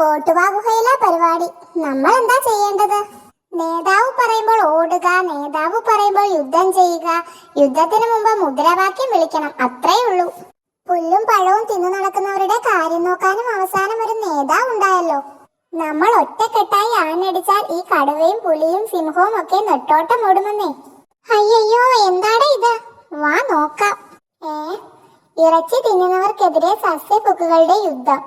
കോട്ടുവാ ഗുഹയിലെ പരിപാടി. നമ്മൾ എന്താ ചെയ്യേണ്ടത്? നേതാവ് പറയുമ്പോൾ ഓടുക, നേതാവ് പറയുമ്പോൾ യുദ്ധം ചെയ്യുക, യുദ്ധത്തിന് മുമ്പ് മുദ്രാവാക്യം വിളിക്കണം, അത്രേ ഉള്ളൂ. പുല്ലും പഴവും തിന്നു നടക്കുന്നവരുടെ കാര്യം നോക്കാനും അവസാനം ഒരു നേതാവ് ഉണ്ടായല്ലോ. നമ്മൾ ഒറ്റക്കെട്ടായി ആഞ്ഞടിച്ചാൽ ഈ കടുവയും പുലിയും സിംഹവും ഒക്കെ നെട്ടോട്ടം ഓടുമെന്നേ. അയ്യോ, എന്താണ് ഇത്? വാ നോക്കാം. ഇറച്ചി തിന്നുന്നവർക്കെതിരെ സസ്യപുക്കുകളുടെ യുദ്ധം.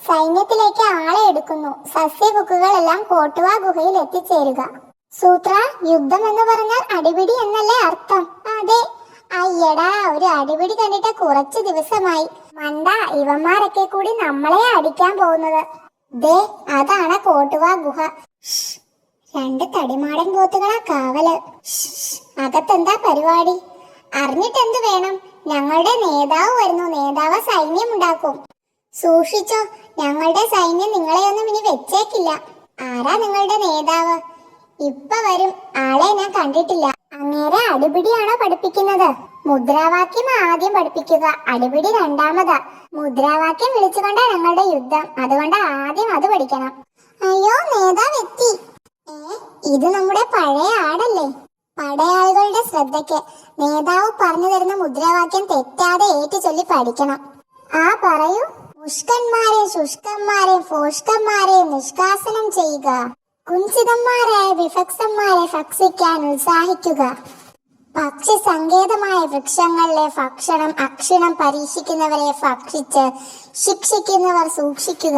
സൈന്യത്തിലേക്ക് ആളെ എടുക്കുന്നു. സസ്യപുക്കുകളെല്ലാം കോട്ടുവാ ഗുഹയിൽ എത്തിച്ചേരുക. സൂത്ര, യുദ്ധം എന്ന് പറഞ്ഞാൽ അടിപിടി എന്നല്ലേ അർത്ഥം? അതെ. അയ്യടാ, ഒരു അടിപിടി കണ്ടിട്ട് കുറച്ചു ദിവസമായി. മണ്ട, ഇവന്മാരൊക്കെ കൂടി നമ്മളെ അടിക്കാൻ പോകുന്നത്. ദേ, അതാണ് കോട്ടുവാ ഗുഹ. രണ്ട് തടിമാടൻ പോത്തുകളാ കാവല്. അകത്തെന്താ പരിപാടി? അറിഞ്ഞിട്ടെന്ത് വേണം? ഞങ്ങളുടെ നേതാവ് വരുന്നു. നേതാവ് സൈന്യം ഉണ്ടാക്കും. സൂക്ഷിച്ചോ, ഞങ്ങളുടെ സൈന്യം നിങ്ങളെയൊന്നും ഇനി വെച്ചേക്കില്ല. ആരാ നിങ്ങളുടെ നേതാവ്? ഇപ്പൊ വരും. ആളെ ഞാൻ കണ്ടിട്ടില്ല. അങ്ങേരെ അടിപിടിയാണോ പഠിപ്പിക്കുന്നത്? മുദ്രാവാക്യം ആദ്യം പഠിപ്പിക്കുക, അടിപിടി രണ്ടാമതാ. മുദ്രാവാക്യം വിളിച്ചുകൊണ്ടാ ഞങ്ങളുടെ യുദ്ധം, അതുകൊണ്ട് ആദ്യം അത് പഠിക്കണം. അയ്യോ, നേതാവ് എത്തി. ഇത് നമ്മുടെ പഴയ ആടല്ലേ? പടയാളികളുടെ ശ്രദ്ധയ്ക്ക്, നേതാവ് പറഞ്ഞു തരുന്ന മുദ്രാവാക്യം തെറ്റാതെ ഏറ്റു ചൊല്ലി പഠിക്കണം. പറയൂ. മുഷ്കന്മാരെ, ശുഷ്കന്മാരെ, ഫോഷ്കന്മാരെ നിഷ്കാസനം ചെയ്യുക. കുഞ്ചിതന്മാരായ വിഭക്സന്മാരെ ഭക്ഷിക്കാൻ ഉത്സാഹിക്കുക. പക്ഷി സങ്കേതമായ വൃക്ഷങ്ങളിലെ ഭക്ഷണം അക്ഷണം പരീക്ഷിക്കുന്നവരെ ഭക്ഷിച്ച് ശിക്ഷിക്കുന്നവർ സൂക്ഷിക്കുക.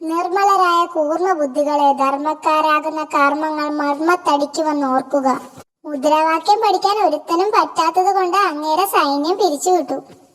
നിർമ്മലരായ കൂർമ്മ ബുദ്ധികളെ ധർമ്മക്കാരാകുന്ന കർമ്മങ്ങൾ മർമ്മത്തടിക്കുമെന്ന് ഓർക്കുക. മുദ്രാവാക്യം പഠിക്കാൻ ഒരുത്തനും പറ്റാത്തത് കൊണ്ട് അങ്ങേരെ സൈന്യം പിരിച്ചുവിട്ടു.